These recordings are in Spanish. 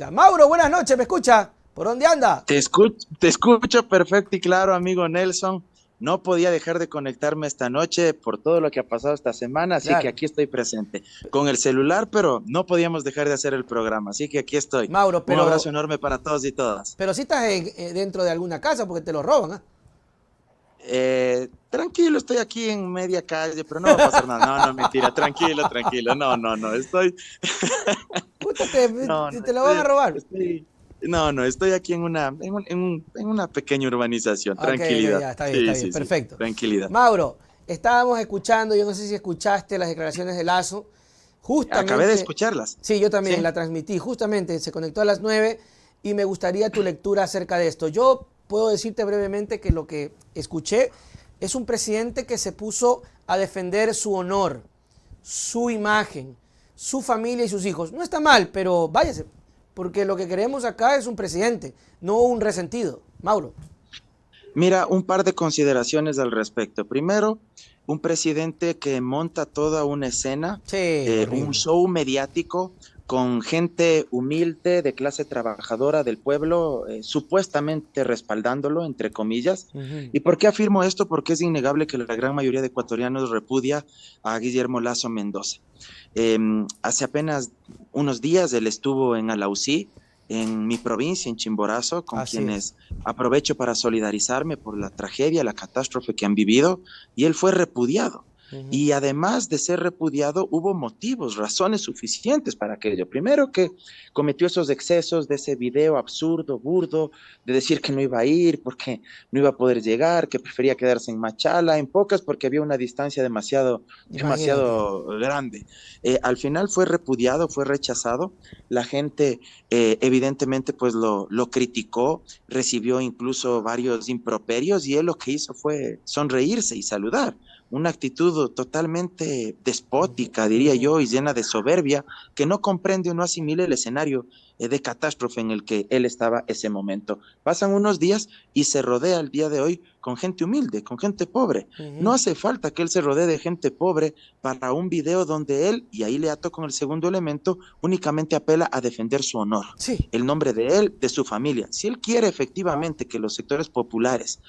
Mauro, buenas noches, ¿me escucha? ¿Por dónde anda? Te escucho perfecto y claro, amigo Nelson. No podía dejar de conectarme esta noche por todo lo que ha pasado esta semana, así que Claro. aquí estoy presente con el celular, pero no podíamos dejar de hacer el programa, así que aquí estoy. Mauro, Un abrazo enorme para todos y todas. pero si estás dentro de alguna casa porque te lo roban, ¿ah? Tranquilo, estoy aquí en media calle, pero no va a pasar nada. No, no, mentira, tranquilo, tranquilo. No, no, no, Puta, no, no, te lo van a robar. no, no, estoy aquí en una pequeña urbanización. Ok, ok, Tranquilidad. ya, Sí, está bien, sí, sí, perfecto. tranquilidad. Mauro, estábamos escuchando, yo no sé si escuchaste las declaraciones de Lazo, Acabé de justamente, escucharlas. sí, yo también Sí. la transmití, justamente se conectó a las 9 y me gustaría tu lectura acerca de esto. Yo puedo decirte brevemente que lo que escuché es un presidente que se puso a defender su honor, su imagen, su familia y sus hijos. No está mal, pero váyase, porque lo que queremos acá es un presidente, no un resentido. Mauro. Mira, un par de consideraciones al respecto. Primero, un presidente que monta toda una escena, Sí, un horrible. show mediático con gente humilde de clase trabajadora del pueblo, supuestamente respaldándolo, entre comillas. Ujú. ¿Y por qué afirmo esto? Porque es innegable que la gran mayoría de ecuatorianos repudia a Guillermo Lazo Mendoza. Hace apenas unos días él estuvo en Alausí, en mi provincia, en Chimborazo, con Así es. quienes aprovecho para solidarizarme por la tragedia, la catástrofe que han vivido, y él fue repudiado. Ujú. Y además de ser repudiado, hubo motivos, razones suficientes para aquello. Primero, que cometió esos excesos de ese video absurdo, burdo, de decir que no iba a ir porque no iba a poder llegar, que prefería quedarse en Machala, en pocas porque había una distancia Imagínate. demasiado grande. Al final fue repudiado, fue rechazado. La gente evidentemente pues lo criticó, recibió incluso varios improperios y él lo que hizo fue sonreírse y saludar. Una actitud totalmente Ujú, despótica, diría ujú. yo, y llena de soberbia, que no comprende o no asimila el escenario de catástrofe en el que él estaba ese momento. Pasan unos días y se rodea el día de hoy con gente humilde, con gente pobre. No Ujú. hace falta que él se rodee de gente pobre para un video donde él, y ahí le ato con el segundo elemento, únicamente apela a defender su honor, Sí. el nombre de él, de su familia. Si él quiere efectivamente que los sectores populares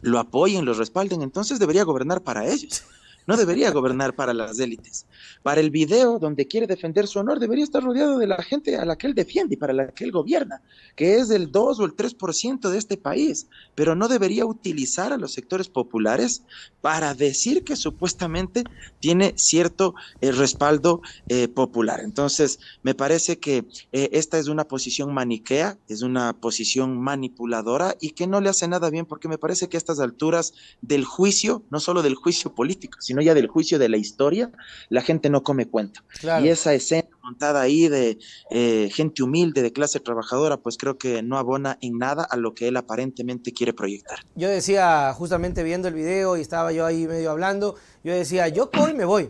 lo apoyen, lo respalden, entonces debería gobernar para ellos. No debería gobernar para las élites. Para el video donde quiere defender su honor, debería estar rodeado de la gente a la que él defiende y para la que él gobierna, que es el 2 o el 3% de este país, pero no debería utilizar a los sectores populares para decir que supuestamente tiene cierto respaldo popular. Entonces, me parece que esta es una posición maniquea, es una posición manipuladora y que no le hace nada bien porque me parece que a estas alturas del juicio, no solo del juicio político, sino ya del juicio de la historia, la gente no come cuenta. Y Claro. esa escena montada ahí de gente humilde, de clase trabajadora, pues creo que no abona en nada a lo que él aparentemente quiere proyectar. Yo decía, justamente viendo el video y estaba yo ahí medio hablando, yo decía, yo cojo y me voy.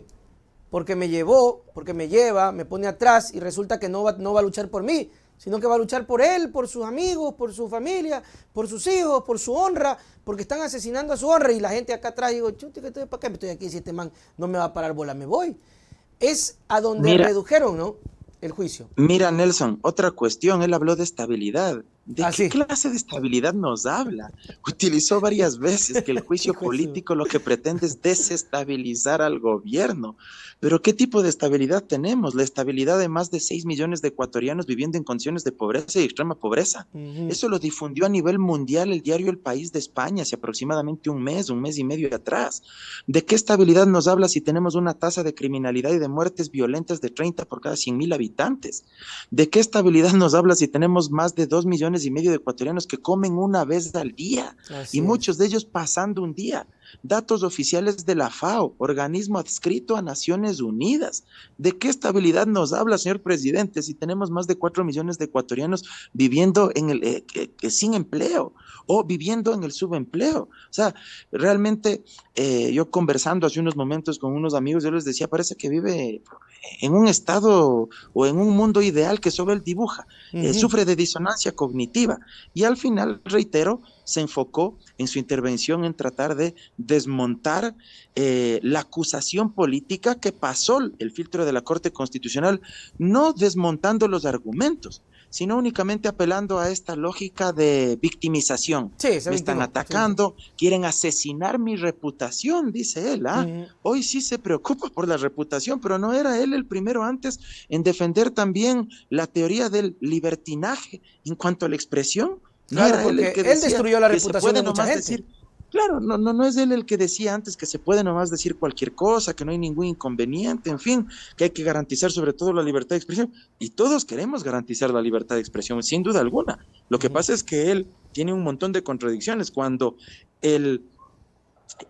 Porque me llevó, porque me lleva, me pone atrás y resulta que no va a luchar por mí, sino que va a luchar por él, por sus amigos, por su familia, por sus hijos, por su honra, porque están asesinando a su honra y la gente acá atrás digo, chute, ¿para qué me estoy aquí si este man no me va a parar bola? Me voy. Es a donde Mira, redujeron, ¿no? El juicio. Mira, Nelson, otra cuestión, él habló de estabilidad. ¿De qué Así. clase de estabilidad nos habla? Utilizó varias veces que el Qué juicio hijo de su- político lo que pretende es desestabilizar al gobierno. Pero ¿qué tipo de estabilidad tenemos? La estabilidad de más de 6 millones de ecuatorianos viviendo en condiciones de pobreza y extrema pobreza. Ujú. Eso lo difundió a nivel mundial el diario El País de España hace aproximadamente un mes y medio atrás. ¿De qué estabilidad nos habla si tenemos una tasa de criminalidad y de muertes violentas de 30 por cada 100.000 habitantes? ¿De qué estabilidad nos habla si tenemos más de 2,5 millones de ecuatorianos que comen una vez al día y Así es. muchos de ellos pasando un día? Datos oficiales de la FAO, organismo adscrito a Naciones Unidas. ¿De qué estabilidad nos habla, señor presidente, si tenemos más de 4 millones de ecuatorianos viviendo sin empleo o viviendo en el subempleo? O sea, realmente yo conversando hace unos momentos con unos amigos, yo les decía, parece que vive en un estado o en un mundo ideal que solo él dibuja. Ujú. Sufre de disonancia cognitiva y al final, reitero, se enfocó en su intervención en tratar de desmontar la acusación política que pasó el filtro de la Corte Constitucional, no desmontando los argumentos, sino únicamente apelando a esta lógica de victimización. Sí, se Me están victimó. atacando, quieren asesinar mi reputación, dice él. Ujú. Hoy sí se preocupa por la reputación, pero no era él el primero antes en defender también la teoría del libertinaje en cuanto a la expresión. No Claro, era él el porque que él decía destruyó la que se reputación de puede mucha nomás gente. decir. Claro, no es él el que decía antes que se puede nomás decir cualquier cosa, que no hay ningún inconveniente, en fin, que hay que garantizar sobre todo la libertad de expresión. Y todos queremos garantizar la libertad de expresión, sin duda alguna. Lo que Ujú. pasa es que él tiene un montón de contradicciones cuando el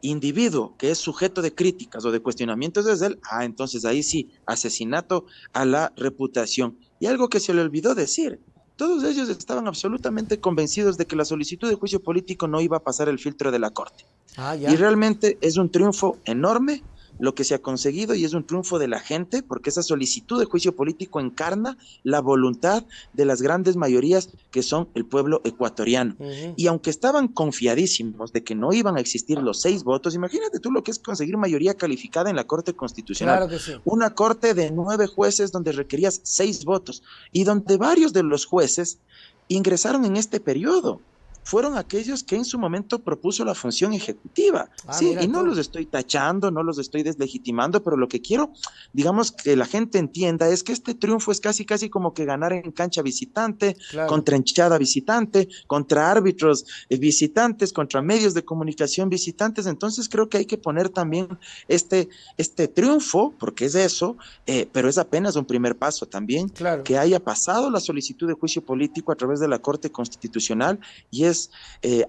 individuo que es sujeto de críticas o de cuestionamientos es él, entonces ahí sí, asesinato a la reputación. Y algo que se le olvidó decir, todos ellos estaban absolutamente convencidos de que la solicitud de juicio político no iba a pasar el filtro de la Corte. Ah, Y ya. realmente es un triunfo enorme lo que se ha conseguido y es un triunfo de la gente porque esa solicitud de juicio político encarna la voluntad de las grandes mayorías que son el pueblo ecuatoriano. Ujú. Y aunque estaban confiadísimos de que no iban a existir los 6 votos, imagínate tú lo que es conseguir mayoría calificada en la Corte Constitucional. Claro que sí. Una corte de 9 jueces donde requerías 6 votos y donde varios de los jueces ingresaron en este periodo fueron aquellos que en su momento propuso la función ejecutiva. Ah, Sí, y mira no tú. los estoy tachando, no los estoy deslegitimando, pero lo que quiero, digamos, que la gente entienda es que este triunfo es casi, casi como que ganar en cancha visitante, Claro. contra hinchada visitante, contra árbitros visitantes, contra medios de comunicación visitantes. Entonces creo que hay que poner también este triunfo, porque es eso, pero es apenas un primer paso también, Claro. que haya pasado la solicitud de juicio político a través de la Corte Constitucional y es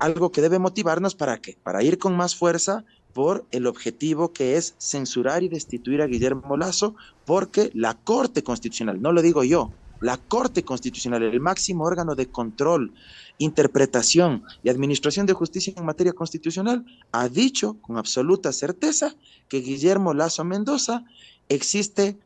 algo que debe motivarnos para qué, para ir con más fuerza por el objetivo que es censurar y destituir a Guillermo Lasso, porque la Corte Constitucional, no lo digo yo, la Corte Constitucional, el máximo órgano de control, interpretación y administración de justicia en materia constitucional, ha dicho con absoluta certeza que Guillermo Lasso Mendoza existe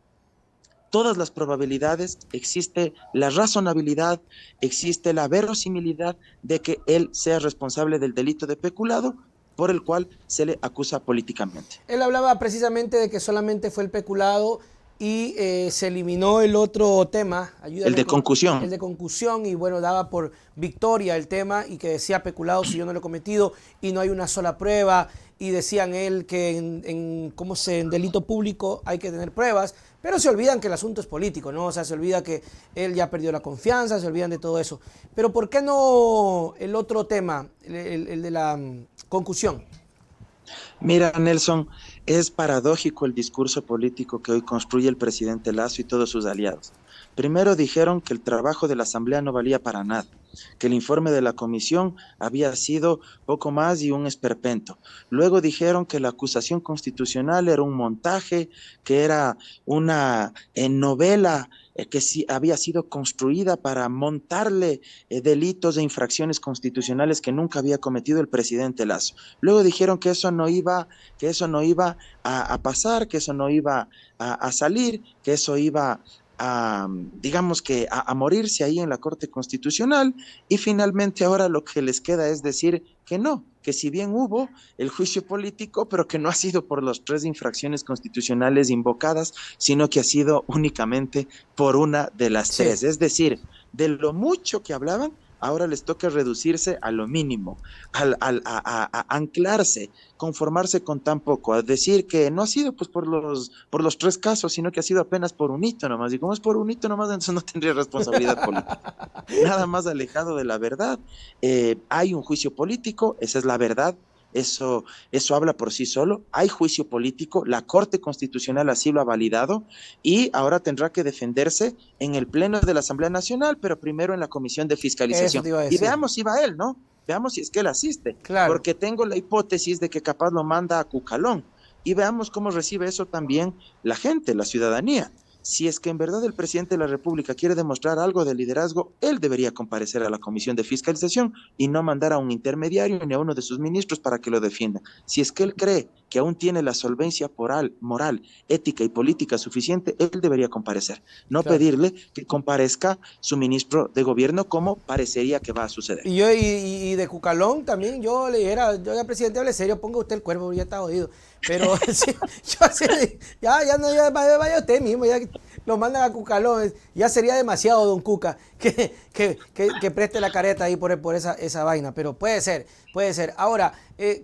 todas las probabilidades, existe la razonabilidad, existe la verosimilidad de que él sea responsable del delito de peculado por el cual se le acusa políticamente. Él hablaba precisamente de que solamente fue el peculado y se eliminó el otro tema, El ayúdame de con concusión. el de concusión y bueno, daba por victoria el tema y que decía peculado si yo no lo he cometido y no hay una sola prueba y decían él que en delito público hay que tener pruebas, pero se olvidan que el asunto es político, ¿no? O sea, se olvida que él ya perdió la confianza, se olvidan de todo eso. Pero ¿por qué no el otro tema, el de la concusión? Mira, Nelson, es paradójico el discurso político que hoy construye el presidente Lasso y todos sus aliados. Primero dijeron que el trabajo de la Asamblea no valía para nada, que el informe de la comisión había sido poco más y un esperpento. Luego dijeron que la acusación constitucional era un montaje, que era una novela que sí había sido construida para montarle delitos e infracciones constitucionales que nunca había cometido el presidente Lasso. Luego dijeron que eso no iba a pasar, que eso no iba a salir, que eso iba digamos que a morirse ahí en la Corte Constitucional y finalmente ahora lo que les queda es decir que no, que si bien hubo el juicio político, pero que no ha sido por las 3 infracciones constitucionales invocadas, sino que ha sido únicamente por una de las Sí. 3. Es decir, de lo mucho que hablaban, ahora les toca reducirse a lo mínimo, a anclarse, conformarse con tan poco, a decir que no ha sido pues por los 3 casos, sino que ha sido apenas por un hito nomás. Y como es por un hito nomás, entonces no tendría responsabilidad política. Nada más alejado de la verdad. Hay un juicio político, esa es la verdad. Eso habla por sí solo. Hay juicio político, la Corte Constitucional así lo ha validado y ahora tendrá que defenderse en el Pleno de la Asamblea Nacional, pero primero en la Comisión de Eso Fiscalización. te iba a Y decir. veamos si va él, ¿no? Veamos si es que él asiste, Claro. porque tengo la hipótesis de que capaz lo manda a Cucalón. Y veamos cómo recibe eso también la gente, la ciudadanía. Si es que en verdad el presidente de la República quiere demostrar algo de liderazgo, él debería comparecer a la Comisión de Fiscalización y no mandar a un intermediario ni a uno de sus ministros para que lo defienda. Si es que él cree que aún tiene la solvencia moral, ética y política suficiente, él debería comparecer. No Claro. pedirle que comparezca su ministro de gobierno como parecería que va a suceder. Y de Cucalón también yo le dijera, yo presidente, hable serio, ponga usted el cuerpo, ya está jodido. Pero sí, yo así, ya no, ya vaya usted mismo, ya Lo mandan a Cucalón. Ya sería demasiado, don Cuca, que preste la careta ahí por esa vaina. Pero puede ser, puede ser. Ahora,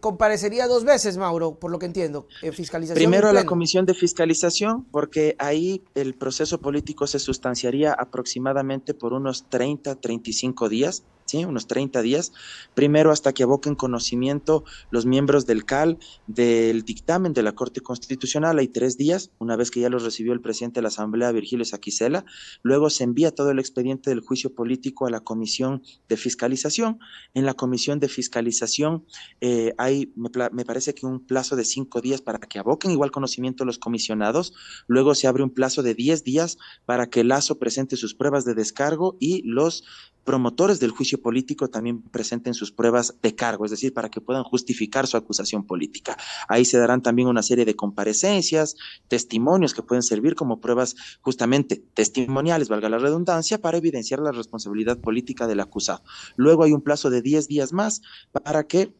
comparecería 2 veces, Mauro, por lo que entiendo. Fiscalización y Primero a la pleno. comisión de fiscalización, porque ahí el proceso político se sustanciaría aproximadamente por unos 35 días, ¿sí? Unos 30 días. Primero hasta que aboquen conocimiento los miembros del CAL del dictamen de la Corte Constitucional. Hay 3 días, una vez que ya los recibió el presidente de la Asamblea, Virgilio Saquicela. Luego se envía todo el expediente del juicio político a la comisión de fiscalización. En la comisión de fiscalización me parece que un plazo de 5 días para que aboquen igual conocimiento los comisionados. Luego se abre un plazo de 10 días para que Lazo presente sus pruebas de descargo y los promotores del juicio político también presenten sus pruebas de cargo, es decir, para que puedan justificar su acusación política. Ahí se darán también una serie de comparecencias, testimonios que pueden servir como pruebas justamente testimoniales, valga la redundancia, para evidenciar la responsabilidad política del acusado. Luego hay un plazo de 10 días más para que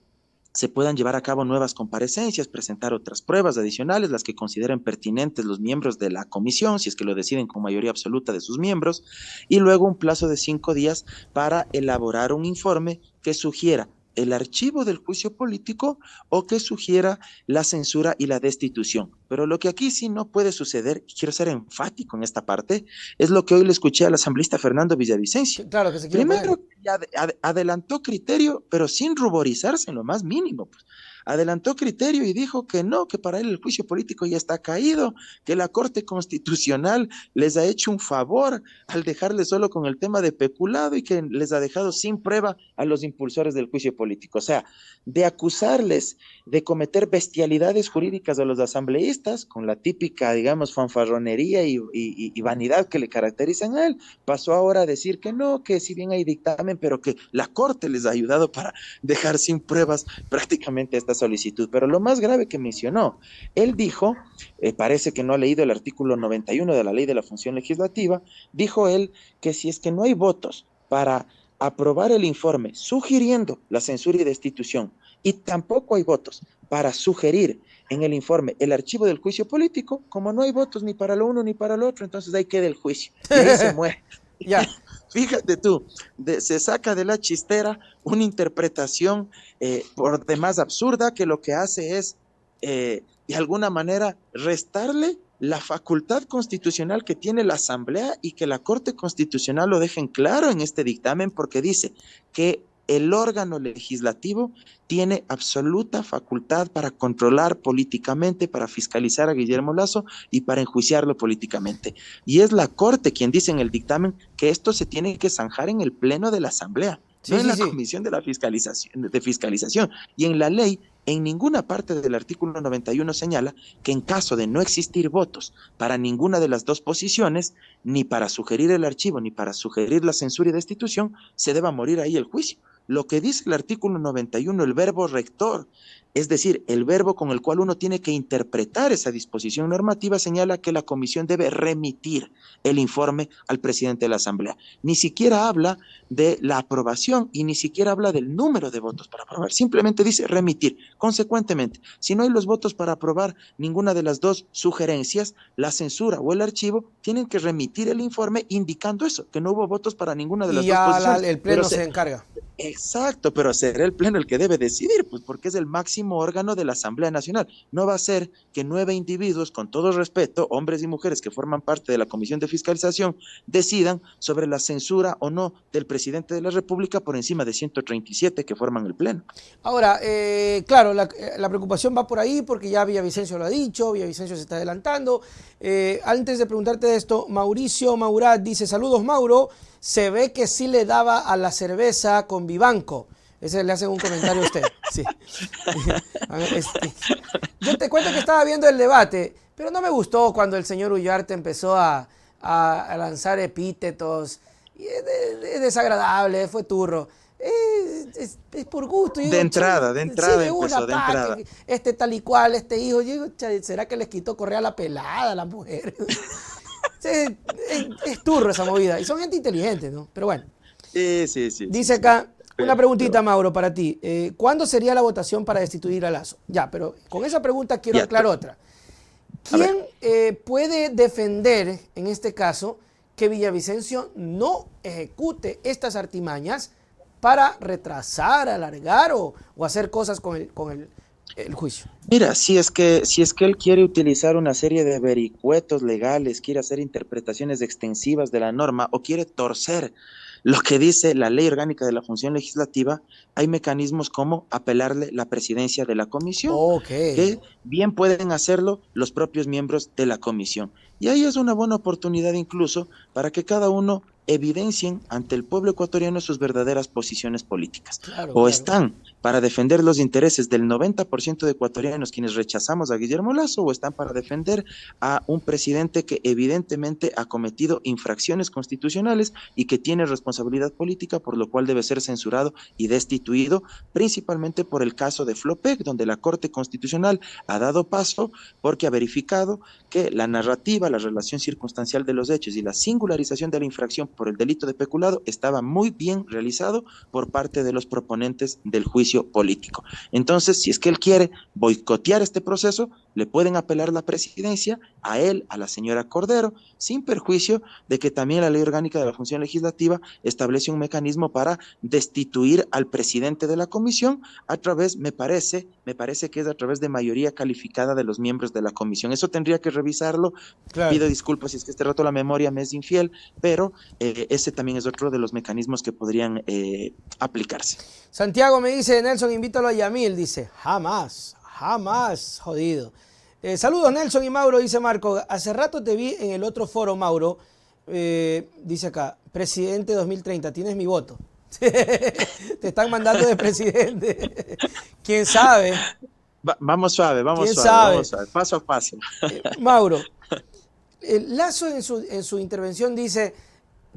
se puedan llevar a cabo nuevas comparecencias, presentar otras pruebas adicionales, las que consideren pertinentes los miembros de la comisión, si es que lo deciden con mayoría absoluta de sus miembros, y luego un plazo de 5 días para elaborar un informe que sugiera el archivo del juicio político o que sugiera la censura y la destitución. Pero lo que aquí sí no puede suceder, y quiero ser enfático en esta parte, es lo que hoy le escuché al asambleísta Fernando Villavicencio. Claro que se quiere oponer. Primero, adelantó criterio, pero sin ruborizarse en lo más mínimo, pues. Adelantó criterio y dijo que no, que para él el juicio político ya está caído, que la Corte Constitucional les ha hecho un favor al dejarles solo con el tema de peculado y que les ha dejado sin prueba a los impulsores del juicio político. O sea, de acusarles de cometer bestialidades jurídicas a los asambleístas, con la típica, digamos, fanfarronería y vanidad que le caracterizan a él, pasó ahora a decir que no, que si bien hay dictamen, pero que la Corte les ha ayudado para dejar sin pruebas prácticamente esta solicitud. Pero lo más grave que mencionó, él dijo, parece que no ha leído el artículo 91 de la Ley de la Función Legislativa, dijo él que si es que no hay votos para aprobar el informe sugiriendo la censura y destitución y tampoco hay votos para sugerir en el informe el archivo del juicio político, como no hay votos ni para lo uno ni para lo otro, entonces ahí queda el juicio y ahí se muere. Ya. Fíjate tú, se saca de la chistera una interpretación por demás absurda que lo que hace es, de alguna manera, restarle la facultad constitucional que tiene la Asamblea y que la Corte Constitucional lo dejen claro en este dictamen porque dice que el órgano legislativo tiene absoluta facultad para controlar políticamente, para fiscalizar a Guillermo Lasso y para enjuiciarlo políticamente. Y es la Corte quien dice en el dictamen que esto se tiene que zanjar en el pleno de la Asamblea, Sí, no en sí, la sí. comisión de la fiscalización. Y en la ley, en ninguna parte del artículo 91 señala que en caso de no existir votos para ninguna de las dos posiciones, ni para sugerir el archivo, ni para sugerir la censura y destitución, se deba morir ahí el juicio. Lo que dice el artículo 91, el verbo rector, es decir, el verbo con el cual uno tiene que interpretar esa disposición normativa, señala que la comisión debe remitir el informe al presidente de la Asamblea. Ni siquiera habla de la aprobación y ni siquiera habla del número de votos para aprobar, simplemente dice remitir. Consecuentemente, si no hay los votos para aprobar ninguna de las dos sugerencias, la censura o el archivo tienen que remitir el informe indicando eso, que no hubo votos para ninguna de Y las dos ya posiciones. el pleno se encarga. Exacto, pero será el pleno el que debe decidir, pues porque es el máximo órgano de la Asamblea Nacional. No va a ser que 9 individuos, con todo respeto, hombres y mujeres que forman parte de la Comisión de Fiscalización, decidan sobre la censura o no del presidente de la República por encima de 137 que forman el pleno. Ahora, claro, la preocupación va por ahí porque ya Villavicencio lo ha dicho, Villavicencio se está adelantando. Antes de preguntarte esto, Mauricio Maurat dice, saludos Mauro, se ve que sí le daba a la cerveza con Vivanco. Ese le hacen un comentario a usted. Sí. Yo te cuento que estaba viendo el debate, pero no me gustó cuando el señor Uriarte empezó a lanzar epítetos. Es desagradable, fue turro. Es por gusto. De entrada sí, empezó, de entrada. Este tal y cual, este hijo. Yo digo, ¿será que les quitó correa a la pelada a la mujer? Es turro esa movida. Y son gente inteligente, ¿no? Pero bueno. Sí. Dice acá, una preguntita, Mauro, para ti. ¿Cuándo sería la votación para destituir a Lasso? Ya, pero con esa pregunta quiero aclarar otra. ¿Quién puede defender, en este caso, que Villavicencio no ejecute estas artimañas para retrasar, alargar o hacer cosas con el juicio? Mira, si es que él quiere utilizar una serie de vericuetos legales, quiere hacer interpretaciones extensivas de la norma o quiere torcer lo que dice la ley orgánica de la función legislativa, hay mecanismos como apelarle la presidencia de la comisión, Ok. que bien pueden hacerlo los propios miembros de la comisión. Y ahí es una buena oportunidad incluso para que cada uno evidencien ante el pueblo ecuatoriano sus verdaderas posiciones políticas. Claro, O claro. están para defender los intereses del 90% de ecuatorianos quienes rechazamos a Guillermo Lazo, o están para defender a un presidente que evidentemente ha cometido infracciones constitucionales y que tiene responsabilidad política, por lo cual debe ser censurado y destituido, principalmente por el caso de Flopec, donde la Corte Constitucional ha dado paso porque ha verificado que la narrativa, la relación circunstancial de los hechos y la singularización de la infracción por el delito de peculado estaba muy bien realizado por parte de los proponentes del juicio político. Entonces, si es que él quiere boicotear este proceso, le pueden apelar la presidencia a él, a la señora Cordero, sin perjuicio de que también la ley orgánica de la función legislativa establece un mecanismo para destituir al presidente de la comisión a través, me parece que es a través de mayoría calificada de los miembros de la comisión. Eso tendría que revisarlo. Claro. Pido disculpas si es que este rato la memoria me es infiel, pero ese también es otro de los mecanismos que podrían aplicarse. Santiago me dice, Nelson, invítalo a Yamil. Dice, jamás, jamás, jodido. Saludos, Nelson y Mauro, dice Marco. Hace rato te vi en el otro foro, Mauro. Dice acá, presidente 2030, tienes mi voto. Te están mandando de presidente. ¿Quién sabe? Vamos suave, ¿Quién sabe? paso a paso. Mauro, Lazo en su intervención dice,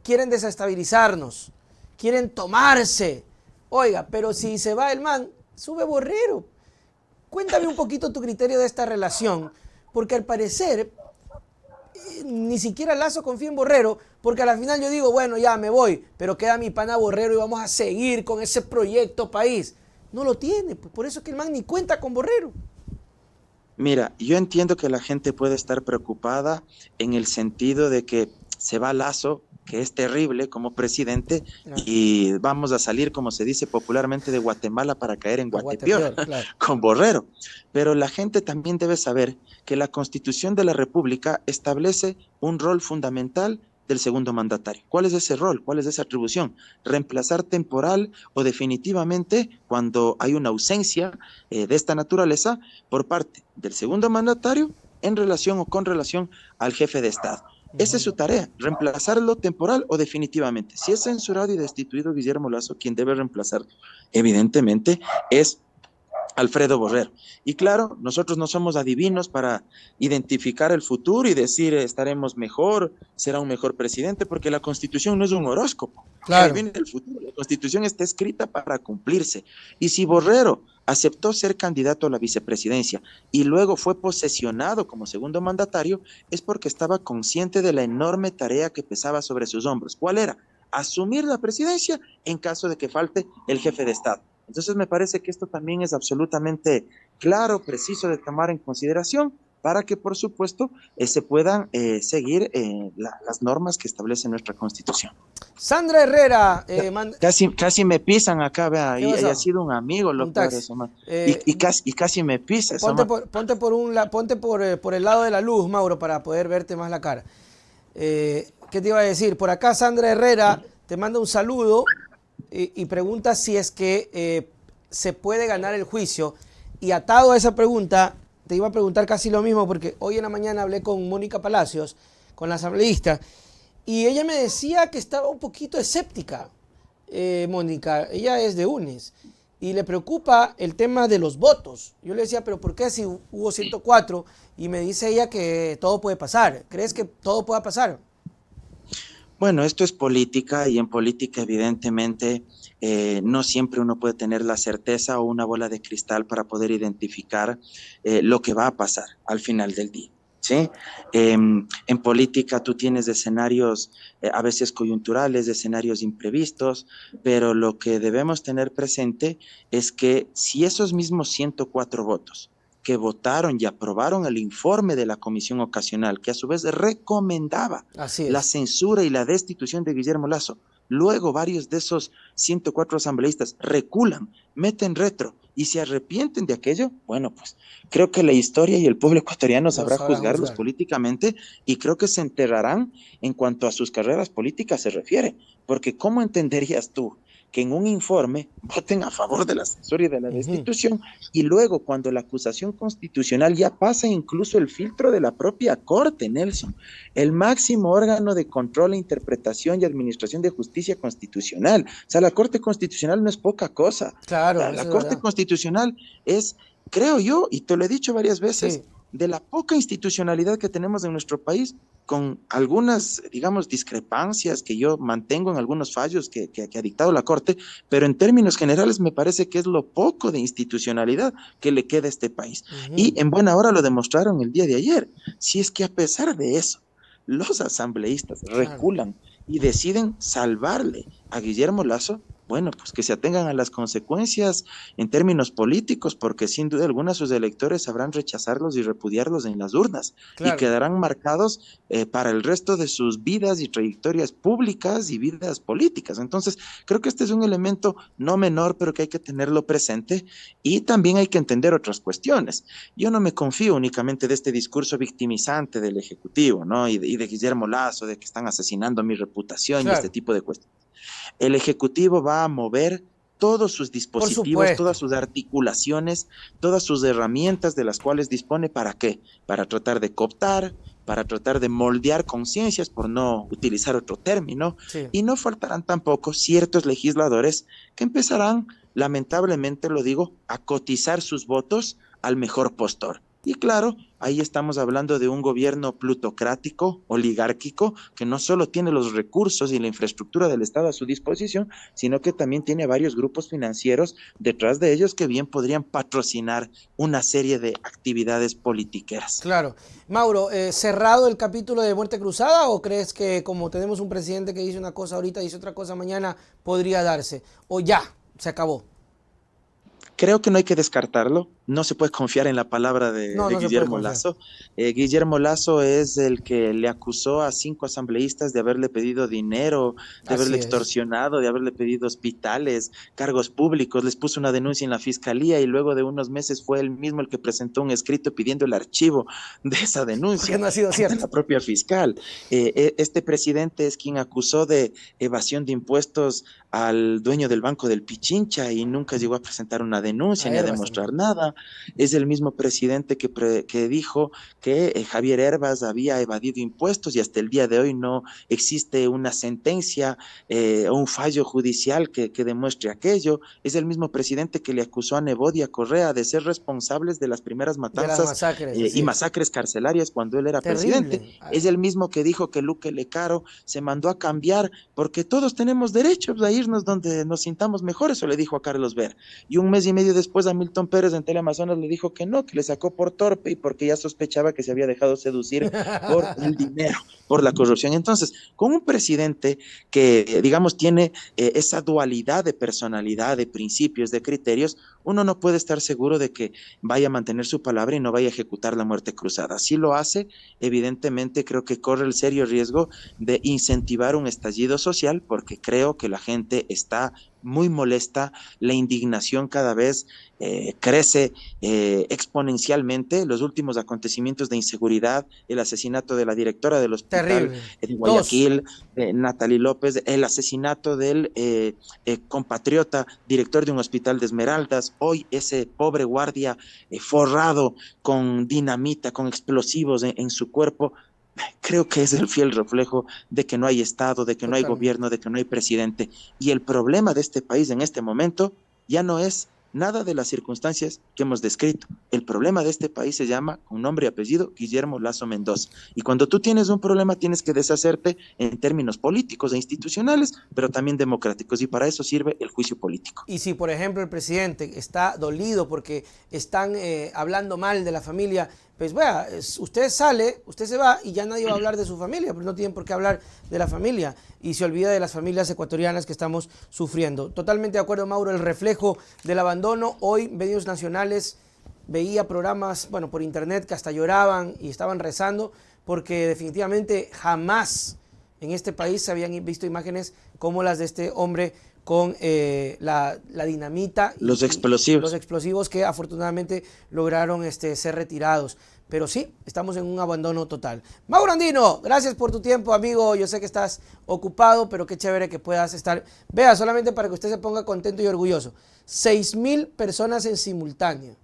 quieren desestabilizarnos, quieren tomarse. Oiga, pero si se va el man, sube Borrero. Cuéntame un poquito tu criterio de esta relación, porque al parecer ni siquiera Lazo confía en Borrero, porque a la final yo digo, bueno, ya me voy, pero queda mi pana Borrero y vamos a seguir con ese proyecto país. No lo tiene, pues por eso es que el man ni cuenta con Borrero. Mira, yo entiendo que la gente puede estar preocupada en el sentido de que se va Lazo, que es terrible como presidente, Ah, y vamos a salir, como se dice popularmente, de Guatemala para caer en Guatepeor, Guatepeor, claro. con Borrero. Pero la gente también debe saber que la Constitución de la República establece un rol fundamental del segundo mandatario. ¿Cuál es ese rol? ¿Cuál es esa atribución? Reemplazar temporal o definitivamente cuando hay una ausencia de esta naturaleza por parte del segundo mandatario en relación o con relación al jefe de Estado. Esa es su tarea, reemplazarlo temporal o definitivamente. Si es censurado y destituido Guillermo Lazo, quien debe reemplazar, evidentemente, es Alfredo Borrero. Y claro, nosotros no somos adivinos para identificar el futuro y decir estaremos mejor, será un mejor presidente, porque la Constitución no es un horóscopo que Claro. adivine el futuro. La Constitución está escrita para cumplirse. Y si Borrero aceptó ser candidato a la vicepresidencia y luego fue posesionado como segundo mandatario, es porque estaba consciente de la enorme tarea que pesaba sobre sus hombros. ¿Cuál era? Asumir la presidencia en caso de que falte el jefe de Estado. Entonces me parece que esto también es absolutamente claro, preciso de tomar en consideración para que, por supuesto, se puedan seguir las normas que establece nuestra Constitución. Sandra Herrera, Casi me pisan acá, vea, ¿qué y ha pasó? sido un amigo lo Un peor taxi. eso, man. Casi me pisa eso, Ponte man. ponte por el lado de la luz, Mauro, para poder verte más la cara. ¿Qué te iba a decir? Por acá Sandra Herrera te manda un saludo y pregunta si es que se puede ganar el juicio. Y atado a esa pregunta, te iba a preguntar casi lo mismo, porque hoy en la mañana hablé con Mónica Palacios, con la asambleísta, y ella me decía que estaba un poquito escéptica, Mónica. Ella es de UNES y le preocupa el tema de los votos. Yo le decía, pero ¿por qué si hubo 104? Y me dice ella que todo puede pasar. ¿Crees que todo pueda pasar? Bueno, esto es política y en política evidentemente no siempre uno puede tener la certeza o una bola de cristal para poder identificar lo que va a pasar al final del día. ¿Sí? En política tú tienes escenarios a veces coyunturales, escenarios imprevistos, pero lo que debemos tener presente es que si esos mismos 104 votos que votaron y aprobaron el informe de la comisión ocasional, que a su vez recomendaba la censura y la destitución de Guillermo Lasso. Luego varios de esos 104 asambleístas reculan, meten retro y se arrepienten de aquello. Bueno, pues creo que la historia y el pueblo ecuatoriano sabrá juzgarlos políticamente, y creo que se enterrarán en cuanto a sus carreras políticas se refiere. Porque ¿cómo entenderías tú que en un informe voten a favor de la censura y de la destitución, y luego cuando la acusación constitucional ya pasa incluso el filtro de la propia Corte, Nelson, el máximo órgano de control, interpretación y administración de justicia constitucional? O sea, la Corte Constitucional no es poca cosa. Claro, La Corte Constitucional es, creo yo, y te lo he dicho varias veces, de la poca institucionalidad que tenemos en nuestro país, con algunas, digamos, discrepancias que yo mantengo en algunos fallos que ha dictado la Corte, pero en términos generales me parece que es lo poco de institucionalidad que le queda a este país. Y en buena hora lo demostraron el día de ayer. Si es que a pesar de eso, los asambleístas reculan y deciden salvarle a Guillermo Lasso, bueno, pues que se atengan a las consecuencias en términos políticos, porque sin duda alguna sus electores sabrán rechazarlos y repudiarlos en las urnas, y quedarán marcados para el resto de sus vidas y trayectorias públicas y vidas políticas. Entonces, creo que este es un elemento no menor, pero que hay que tenerlo presente, y también hay que entender otras cuestiones. Yo no me confío únicamente de este discurso victimizante del Ejecutivo, ¿no? Y de Guillermo Lasso, de que están asesinando mi reputación y este tipo de cuestiones. El Ejecutivo va a mover todos sus dispositivos, todas sus articulaciones, todas sus herramientas de las cuales dispone. ¿Para qué? Para tratar de cooptar, para tratar de moldear conciencias, por no utilizar otro término, y no faltarán tampoco ciertos legisladores que empezarán, lamentablemente lo digo, a cotizar sus votos al mejor postor. Y claro, ahí estamos hablando de un gobierno plutocrático, oligárquico, que no solo tiene los recursos y la infraestructura del Estado a su disposición, sino que también tiene varios grupos financieros detrás de ellos que bien podrían patrocinar una serie de actividades politiqueras. Claro. Mauro, ¿cerrado el capítulo de muerte cruzada, o crees que como tenemos un presidente que dice una cosa ahorita, dice otra cosa mañana, podría darse? ¿O ya, se acabó? Creo que no hay que descartarlo. No se puede confiar en la palabra de Guillermo Lasso. Guillermo Lasso es el que le acusó a 5 asambleístas de haberle pedido dinero, de haberle extorsionado, de haberle pedido hospitales, cargos públicos. Les puso una denuncia en la fiscalía, y luego de unos meses fue él mismo el que presentó un escrito pidiendo el archivo de esa denuncia. Porque no ha sido cierto. La propia fiscal. Este presidente es quien acusó de evasión de impuestos al dueño del Banco del Pichincha, y nunca llegó a presentar una denuncia ni a demostrar nada. Es el mismo presidente que dijo que Javier Hervas había evadido impuestos, y hasta el día de hoy no existe una sentencia o un fallo judicial que demuestre aquello. Es el mismo presidente que le acusó a Nebot y a Correa de ser responsables de las primeras matanzas y masacres carcelarias cuando él era presidente. Es el mismo que dijo que Luque Lecaro se mandó a cambiar porque todos tenemos derecho a irnos donde nos sintamos mejor. Eso le dijo a Carlos Ver. Y un mes y medio después a Milton Pérez en Teleamazonas le dijo que no, que le sacó por torpe y porque ya sospechaba que se había dejado seducir por el dinero, por la corrupción. Entonces, con un presidente que, digamos, tiene esa dualidad de personalidad, de principios, de criterios, uno no puede estar seguro de que vaya a mantener su palabra y no vaya a ejecutar la muerte cruzada. Si lo hace, evidentemente creo que corre el serio riesgo de incentivar un estallido social, porque creo que la gente está muy molesta, la indignación cada vez crece exponencialmente. Los últimos acontecimientos de inseguridad, el asesinato de la directora del hospital de Guayaquil, Natalie López, el asesinato del compatriota director de un hospital de Esmeraldas, hoy ese pobre guardia forrado con dinamita, con explosivos en su cuerpo. Creo que es el fiel reflejo de que no hay Estado, de que no hay gobierno, de que no hay presidente. Y el problema de este país en este momento ya no es nada de las circunstancias que hemos descrito. El problema de este país se llama, con nombre y apellido, Guillermo Lasso Mendoza. Y cuando tú tienes un problema, tienes que deshacerte en términos políticos e institucionales, pero también democráticos. Y para eso sirve el juicio político. Y si, por ejemplo, el presidente está dolido porque están hablando mal de la familia, pues vea, usted sale, usted se va y ya nadie va a hablar de su familia, pero no tienen por qué hablar de la familia, y se olvida de las familias ecuatorianas que estamos sufriendo. Totalmente de acuerdo, Mauro, el reflejo del abandono. Hoy medios nacionales veía programas, bueno, por internet que hasta lloraban y estaban rezando porque definitivamente jamás en este país se habían visto imágenes como las de este hombre con la dinamita Los y los explosivos. explosivos que afortunadamente lograron ser retirados. Pero sí, estamos en un abandono total. Mauro Andino, gracias por tu tiempo, amigo. Yo sé que estás ocupado, pero qué chévere que puedas estar. Vea, solamente para que usted se ponga contento y orgulloso. 6.000 personas en simultáneo.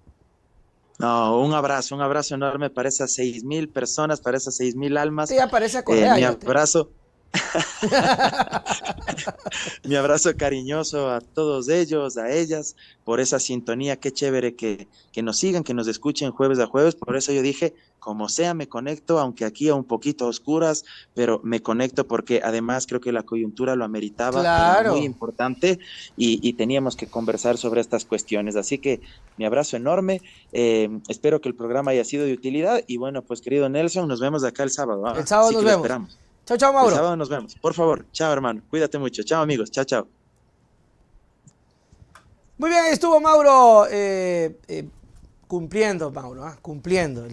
No, un abrazo enorme para esas 6.000 personas, para esas 6.000 almas. Usted ya parece a Correa, Mi ya usted. abrazo, mi abrazo cariñoso a todos ellos, a ellas, por esa sintonía. Qué chévere que nos sigan, que nos escuchen jueves a jueves. Por eso yo dije, como sea, me conecto, aunque aquí a un poquito a oscuras, pero me conecto porque además creo que la coyuntura lo ameritaba, era muy Claro. importante y teníamos que conversar sobre estas cuestiones. Así que mi abrazo enorme. Espero que el programa haya sido de utilidad y bueno, pues querido Nelson, nos vemos acá el sábado, El ¿ah? sábado Así nos que lo vemos. esperamos. Chao, chao, El Mauro. sábado nos vemos. Por favor, chao hermano, cuídate mucho. Chao amigos, chao, chao. Muy bien, ahí estuvo Mauro cumpliendo, Mauro, cumpliendo.